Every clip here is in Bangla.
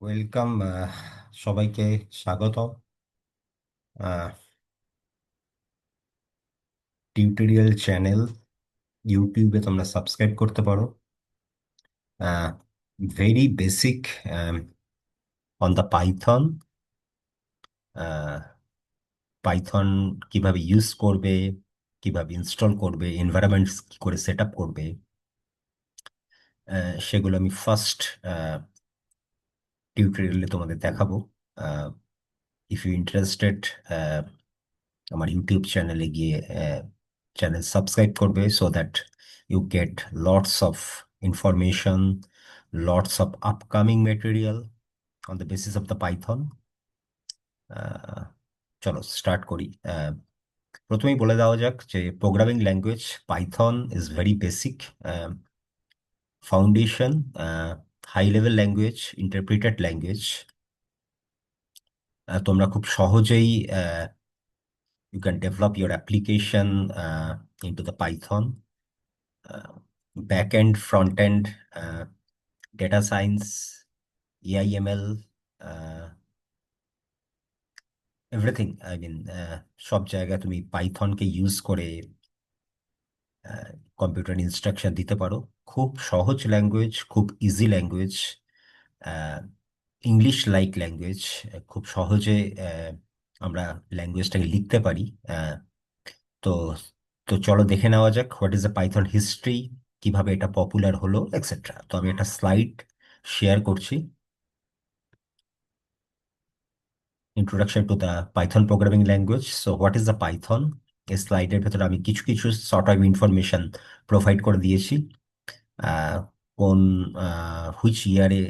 ওয়েলকাম সবাইকে স্বাগত। টিউটোরিয়াল চ্যানেল ইউটিউবে তোমরা সাবস্ক্রাইব করতে পারো। Very basic on the Python. Python কিভাবে ইউজ করবে, কিভাবে ইনস্টল করবে, এনভায়রনমেন্টস কি করে সেট আপ করবে, সেগুলো আমি ফার্স্ট টিউটোরিয়ালে তোমাদের দেখাবো। ইফ ইউ ইন্টারেস্টেড, আমার ইউটিউব চ্যানেলে গিয়ে চ্যানেল সাবস্ক্রাইব করবে, so that you get lots of information, lots of upcoming material on the basis of the Python. চলো স্টার্ট করি। প্রথমেই বলে দেওয়া যাক যে programming language Python is very basic foundation, high level language, interpreted language. তোমরা খুব সহজেই you can develop your application into the Python. Back end, front end, data science, AIML, everything. I mean সব জায়গায় তুমি পাইথনকে ইউজ করে কম্পিউটার ইনস্ট্রাকশন দিতে পারো। খুব সহজ ল্যাঙ্গুয়েজ, খুব easy language, English like language. খুব সহজে আমরা ল্যাঙ্গুয়েজটাকে লিখতে পারি। তো তো চলো দেখে নেওয়া যাক what is the Python history, কিভাবে এটা পপুলার হলো এক্সেট্রা। তো আমি একটা স্লাইড শেয়ার করছি, introduction to the Python programming language. So what is the Python, এই স্লাইডের ভেতরে আমি কিছু কিছু সর্ট অফ ইনফরমেশন প্রোভাইড করে দিয়েছি। আহ, কোন হুইচ ইয়ারে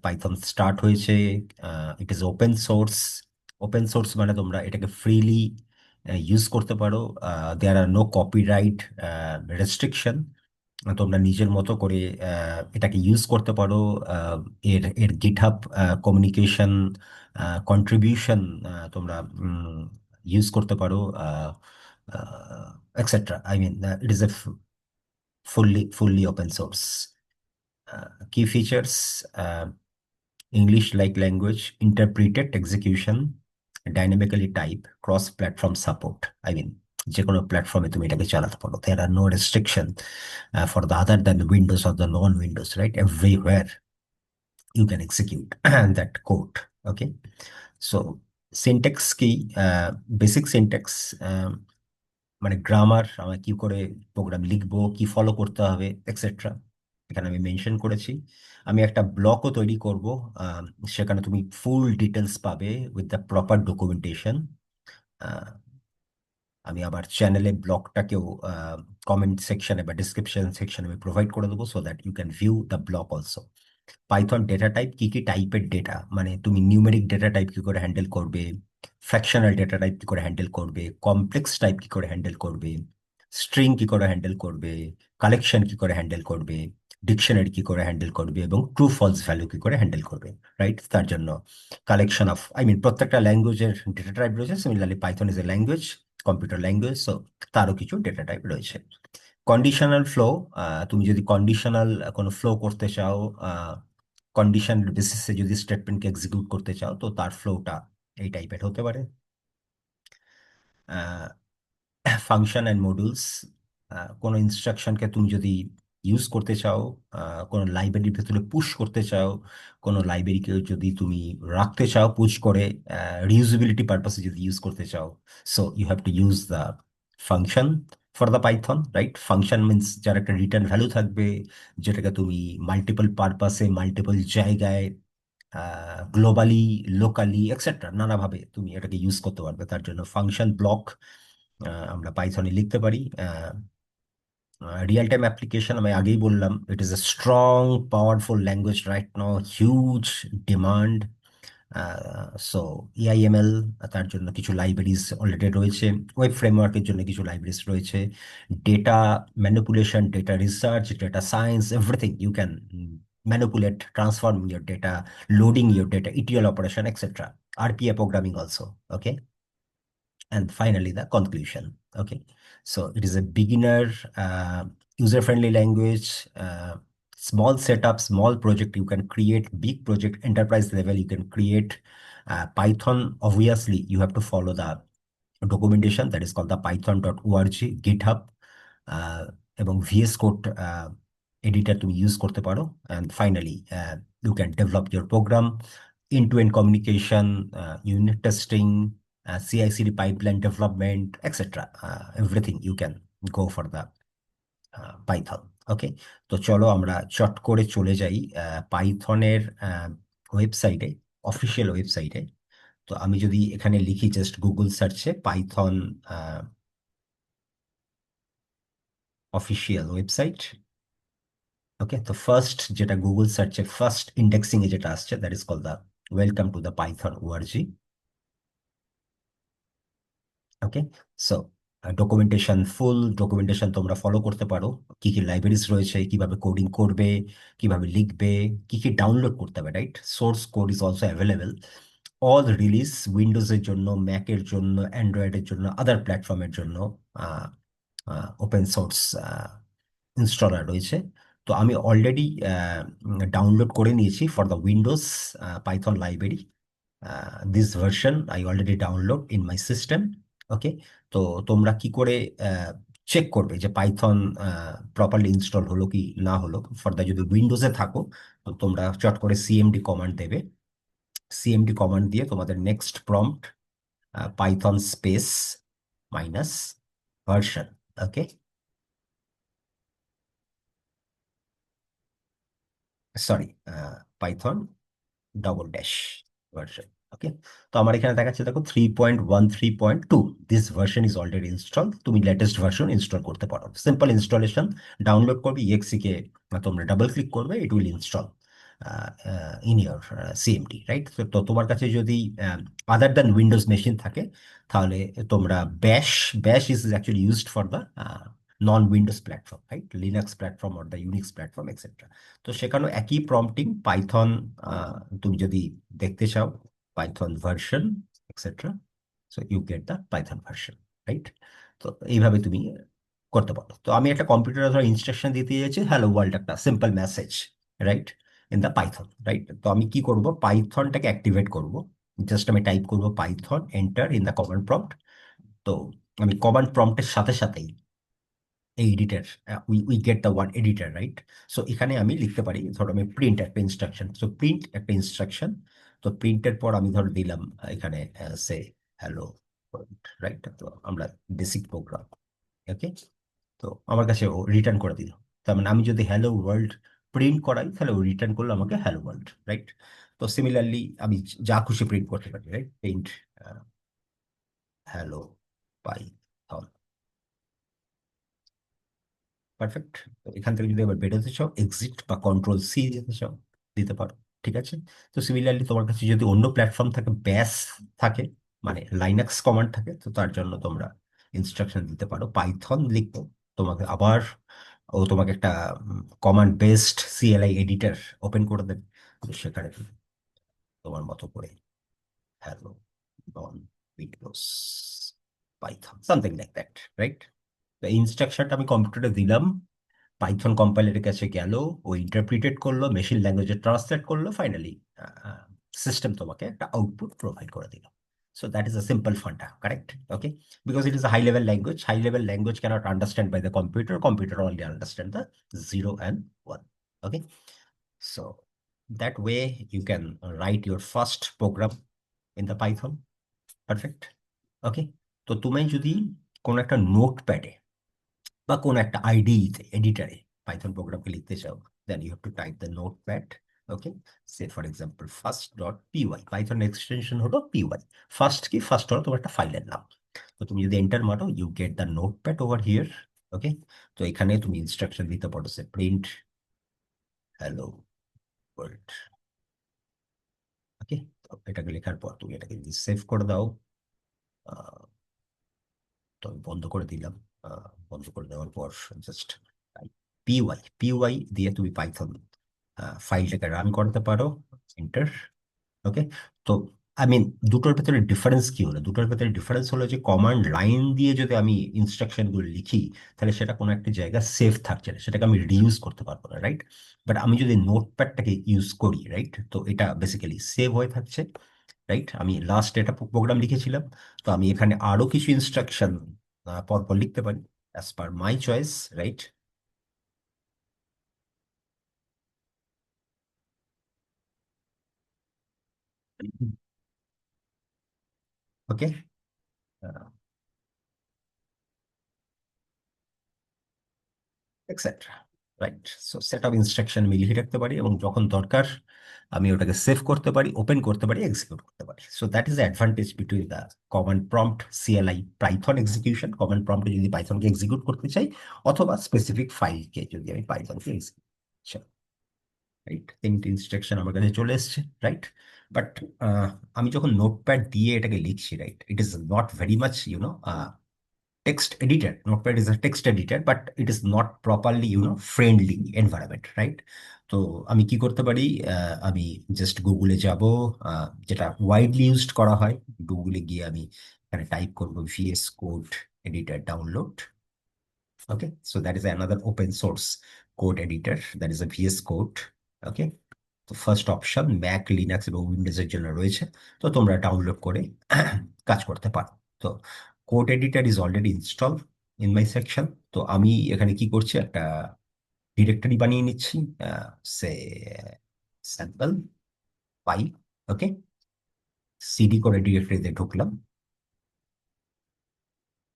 পাইথন স্টার্ট হয়েছে, it is open source. Open source মানে তোমরা এটাকে ফ্রিলি ইউজ করতে পারো। দেয়ার আর নো কপিরাইট রেস্ট্রিকশন। তোমরা নিজের মতো করে এটাকে ইউজ করতে পারো। এর এর গিটহাব কমিউনিকেশন কন্ট্রিবিউশন তোমরা ইউজ করতে পারো, etcetera. I mean it is a fully open source. Key features: English like language, interpreted execution, dynamically type, cross platform support. I mean, যে কোনো প্ল্যাটফর্মে তুমি এটাকে চালাতে পারো। There are no restriction for the other than the Windows or the non-Windows, right? Everywhere you can execute that code. Okay. So syntax কি, basic syntax, মানে গ্রামার, আমরা কি করে প্রোগ্রাম লিখবো, কি ফলো করতে হবে এক্সেট্রা, এখানে আমি মেনশন করেছি। আমি একটা ব্লকও তৈরি করব, সেখানে তুমি ফুল ডিটেলস পাবে উইথ দ্য প্রপার ডকুমেন্টেশন। আমি আবার চ্যানেলে ব্লকটাকেও কমেন্ট সেকশনে বা ডিসক্রিপশন সেকশনে আমি প্রোভাইড করে দেবো, so that you can view the block also. Python data type, কি কি টাইপের ডেটা, মানে তুমি নিউমেরিক ডেটা টাইপ কি করে হ্যান্ডেল করবে, ফ্র্যাকশনাল ডেটা টাইপ কি করে হ্যান্ডেল করবে, কমপ্লেক্স টাইপ কি করে হ্যান্ডেল করবে, স্ট্রিং কি করে হ্যান্ডেল করবে, কালেকশন কি করে হ্যান্ডেল করবে, ডিকশনারি কি করে হ্যান্ডেল করবে, এবং ট্রু ফলস ভ্যালু কি করে হ্যান্ডেল করবে, রাইট? তার জন্য কালেকশন অফ, আই মিন প্রত্যেকটা ল্যাঙ্গুয়েজের ডেটা টাইপ রয়েছে। Similarly Python is a language, computer language, so তারও কিছু ডেটা টাইপ রয়েছে। কন্ডিশনাল ফ্লো, তুমি যদি কন্ডিশনাল কোনো ফ্লো করতে চাও, কন্ডিশন বেসিসে যদি স্টেটমেন্টকে এক্সিকিউট করতে চাও, তো তার ফ্লোটা এই টাইপের হতে পারে। ফাংশন অ্যান্ড মডিউলস, কোনো ইনস্ট্রাকশনকে তুমি যদি ইউজ করতে চাও, কোনো লাইব্রেরির ভেতরে পুশ করতে চাও, কোনো লাইব্রেরিকে যদি তুমি রাখতে চাও পুশ করে, রিউজেবিলিটি পারপাসে যদি ইউজ করতে চাও, so you have to use the function for the Python, right? Function means যার একটা রিটার্ন ভ্যালু থাকবে, যেটাকে তুমি মাল্টিপল পারপাসে, মাল্টিপল জায়গায়, গ্লোবালি, লোকালি এক্সেট্রা নানাভাবে তুমি এটাকে ইউজ করতে পারবে। তার জন্য ফাংশন ব্লক আমরা পাইথনে লিখতে পারি। রিয়েল টাইম অ্যাপ্লিকেশন আমি আগেই বললাম, it is a strong powerful language right now, huge demand. So AIML, তার জন্য কিছু লাইব্রেরিজ অলরেডি রয়েছে, ওয়েব ফ্রেমওয়ার্কের জন্য কিছু লাইব্রেরিজ রয়েছে, data manipulation, data research, data science, everything you can manipulate, transform your data, loading your data, ETL operation, etc. RPA programming also. Okay. And finally the conclusion. Okay, so it is a beginner, user friendly language, small setup, small project you can create, big project enterprise level you can create. Python, obviously you have to follow the documentation that is called the python.org github, ah, এবং ভিএস কোড এডিটর তুমি ইউজ করতে পারো। And finally you can develop your program, end to end communication, unit testing, CI/CD pipeline development, etc. Everything you can go for the Python. Okay, তো চলো আমরা চট করে চলে যাই পাইথনের ওয়েবসাইটে, অফিসিয়াল ওয়েবসাইটে। তো আমি যদি এখানে লিখি জাস্ট গুগল সার্চে পাইথন অফিসিয়াল ওয়েবসাইট, ওকে, তো ফার্স্ট যেটা গুগল সার্চে ফার্স্ট ইন্ডেক্সিং এ যেটা আসছে that is call the welcome to the Python ORG. Okay, so documentation, full documentation তোমরা ফলো করতে পারো, কি কি লাইব্রেরিজ রয়েছে, কিভাবে কোডিং করবে, কিভাবে লিখবে, কি কি ডাউনলোড করতে হবে, right? Source code is also available. All release, উইন্ডোজের জন্য, ম্যাকের জন্য, অ্যান্ড্রয়েডের জন্য, আদার প্ল্যাটফর্মের জন্য ওপেন সোর্স ইনস্টলার রয়েছে। তো আমি অলরেডি ডাউনলোড করে নিয়েছি for the Windows Python library. This version I already download in my system. Okay, তো তোমরা কি করে চেক করবে যে পাইথন প্রপারলি ইনস্টল হলো কি না হলো? ফর দ্য, যদি উইন্ডোজে থাকো তো তোমরা চট করে সিএমডি কমান্ড দেবে। সিএমডি কমান্ড দিয়ে তোমাদের next prompt Python space minus version, okay, sorry, Python double dash version. Okay, তো আমার এখানে দেখাচ্ছে দেখো 3.13.2, this version is already install. তুমি লেটেস্ট ভার্সন ইনস্টল করতে পারো। সিম্পল ইনস্টলেশন, ডাউনলোড করবে ইএক্সি কে, তোমরা ডাবল ক্লিক করবে, it will install in your CMD, right? তো তোমার কাছে যদি আদার দ্যান উইন্ডোজ মেশিন থাকে তাহলে তোমরা bash, bash is actually used for the non Windows platform, right? Linux platform or the Unix platform etcetera. তো সেখানেও একই প্রম্পটিং পাইথন, তুমি যদি দেখতে চাও Python version etcetera, so you get the Python version, right? তো এইভাবে তুমি করতে পারো। তো আমি একটা কম্পিউটারে ধরো ইনস্ট্রাকশন দিতে যাচ্ছি, হ্যালো ওয়ার্ল্ড, একটা simple message, right, in the Python, right? তো আমি কি করব, পাইথনটাকে অ্যাক্টিভেট করব। জাস্ট আমি টাইপ করব Python, enter in the command prompt. তো আমি কমান্ড প্রম্পটের সাথে সাথেই এই editor, we get the word editor, right? So এখানে আমি লিখতে পারি, ধরো আমি প্রিন্ট একটা ইনস্ট্রাকশন, সো প্রিন্ট একটা ইনস্ট্রাকশন। তো প্রিন্টের পর আমি ধরো দিলাম এখানে সে হ্যালো, রাইট? তো আমরা বেসিক প্রোগ্রাম, ওকে, তো আমার কাছে ও রিটার্ন করে দিল। তার মানে আমি যদি হ্যালো ওয়ার্ল্ড প্রিন্ট করাই তাহলে ও রিটার্ন করলো আমাকে হ্যালো ওয়ার্ল্ড, রাইট? তো সিমিলারলি আমি যা খুশি প্রিন্ট করতে পারি, right? Print hello Python, perfect. তো এখান থেকে যদি আবার বেরোতে চাও, এক্সিট বা কন্ট্রোল C যেতে চাও, দিতে পারো, ঠিক আছে? তো সিমিলারলি তোমার কাছে যদি অন্য প্ল্যাটফর্ম থাকে, ব্যাস থাকে, মানে লাইনাক্স কমান্ড থাকে, তো তার জন্য তোমরা ইনস্ট্রাকশন দিতে পারো পাইথন লিখবো, তোমাকে আবার ও তোমাকে একটা command based CLI editor open করে দেবে। তো সেখানে তুমি তোমার মতো করে hello non Windows Python something like that, right? তো ইনস্ট্রাকশনটা আমি কম্পিউটারে দিলাম, পাইথন কম্পাইলারের কাছে গেল, ও ইন্টারপ্রিটেড করলো, মেশিন ল্যাঙ্গুয়েজে ট্রান্সলেট করলো, ফাইনালি সিস্টেম তোমাকে একটা আউটপুট প্রোভাইড করে দিল। So that is a simple funda, correct? Okay, because it is a high level language. High level language cannot understand by the computer. Computer only understand the 0 and 1. Okay, so that way you can write your first program in the Python. Perfect. Okay, তো তুমি যদি কোনো একটা নোটপ্যাডে বা কোনো একটা আইডিতে, এডিটরে পাইথন প্রোগ্রামকে লিখতে চাও, then you have to type the notepad. Okay, say for example first, Python extension হলো পিওয়াই। ফার্স্ট কি, ফার্স্ট হলো তোমার একটা ফাইলের নাম। তো তুমি যদি এন্টার মারো, you get the notepad over here. Okay, তো এখানে তুমি ইনস্ট্রাকশন দিতে পারো, say print hello world. Okay, তো এটাকে লেখার পর তুমি এটাকে যদি সেভ করে দাও, তো আমি বন্ধ করে দিলাম। বন্ধ করে দেওয়ার পর জাস্ট পিওয়াই, পিওয়াই দিয়ে তুমি পাইথন ফাইলটাকে রান করতে পারো, এন্টার। ওকে, তো আই মিন দুটোর ভেতরে ডিফারেন্স কি হলো? দুটোর ভেতরে ডিফারেন্স হলো যে কমান্ড লাইন দিয়ে যদি আমি ইনস্ট্রাকশন গুলো লিখি, তাহলে সেটা কোনো একটা জায়গায় সেফ থাকছে না, সেটাকে আমি রিইউজ করতে পারবো না, রাইট? বাট আমি যদি নোটপ্যাডটাকে ইউজ করি, রাইট, তো এটা বেসিক্যালি সেভ হয়ে থাকছে, রাইট? আমি লাস্ট একটা প্রোগ্রাম লিখেছিলাম, তো আমি এখানে আরো কিছু ইনস্ট্রাকশন পরপর লিখতে পারি as per my choice, right? Okay, etcetera, right? So set of instruction আমি লিখে রাখতে পারি, এবং যখন দরকার আমি ওটাকে সেভ করতে পারি, ওপেন করতে পারি, এক্সিকিউট করতে পারি। So that is the advantage between the command prompt CLI Python execution, command প্রম্পটে যদি পাইথনকে এক্সিকিউট করতে চাই, অথবা স্পেসিফিক ফাইলকে যদি আমি পাইথনকে এক্সিকিউট, রাইট? তিনটি ইনস্ট্রাকশন আমার কাছে চলে এসছে, রাইট? বাট আমি যখন নোটপ্যাড দিয়ে এটাকে লিখছি, right, it is not very much text editor. Notepad is a text editor, but it is not properly, friendly environment, right? তো আমি কি করতে পারি? আমি জাস্ট গুগলে যাব, যেটা ওয়াইডলি ইউজড করা হয়, গুগলে গিয়ে আমি এখানে টাইপ করব VS code editor download. Okay, so that is another open source code editor, that is a VS code. Okay, তো ফার্স্ট অপশন ম্যাক, লিনাক্স এবং উইন্ডোজের জন্য রয়েছে, তো তোমরা ডাউনলোড করে কাজ করতে পারো। তো code editor is already install in my section. তো আমি এখানে কি করছি, একটা ডিরেক্টরি বানিয়ে নিচ্ছি, সে স্যাম্পল পাই। ওকে, সিডি করে ডিরেক্টরিতে ঢুকলাম,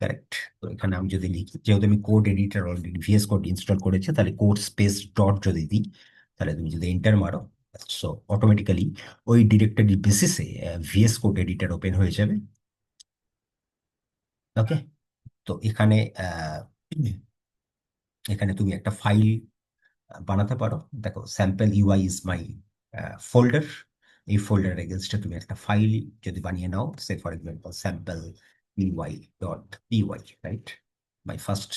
কারেক্ট? তো এখানে আমি যদি লিখি, যেহেতু আমি code editor already VS code install করেছি, তাহলে কোড স্পেস ডট যদি দিই, তাহলে তুমি যদি এন্টার মারো, সো অটোমেটিক্যালি ওই ডিরেক্টরি বেসিসে ভিএস কোড এডিটর ওপেন হয়ে যাবে। ওকে, তো এখানে এখানে তুমি একটা ফাইল বানাতে পারো। দেখো, sample UI is my folder. এই ফোল্ডার এগেনস্টে তুমি একটা ফাইল যদি বানিয়ে নাও, say for example sample PY dot PY, right? My first,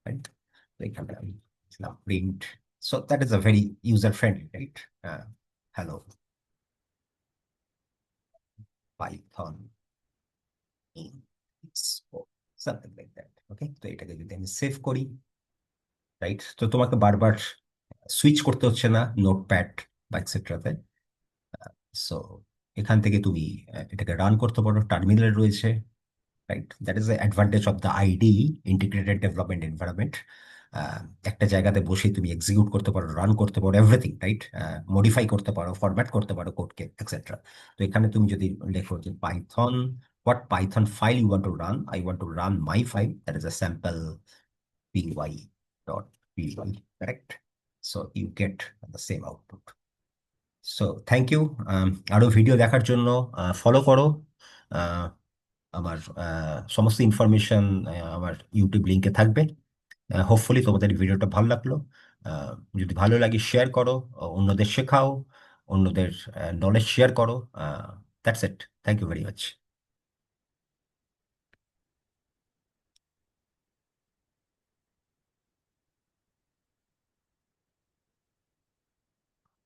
right? তো এখানে আমি লিখলাম print. So that is a very user friendly, right? Hello Python something like that. Okay, তো এটাকে যদি আমি সেভ করি, রাইট, তো তোমাকে বারবার সুইচ করতে হচ্ছে না নোটপ্যাড বা এক্সেট্রাতে। সো এখান থেকে তুমি এটাকে রান করতে পারো, টার্মিনাল রয়েছে, right? That is the advantage of the ID, integrated development environment. একটা জায়গাতে বসে তুমি এক্সিকিউট করতে পারো, রান করতে পারো, এভরিথিং, রাইট? মডিফাই করতে পারো, ফরম্যাট করতে পারো কোডকে, এক্সেট্রা। তো এখানে তুমি যদি লেখো যে Python, what python file you want to run, I want to run my file, that is a sample py.py, correct? So you get the same output. So thank you. আরো ভিডিও দেখার জন্য ফলো করো। আহ, আমার সমস্ত ইনফরমেশন আমার ইউটিউব লিঙ্কে থাকবে। হোপফুলি তোমাদের ভিডিওটা ভালো লাগলো। আহ, যদি ভালো লাগে শেয়ার করো, অন্যদের শেখাও, অন্যদের নলেজ শেয়ার করো। That's it, thank you very much.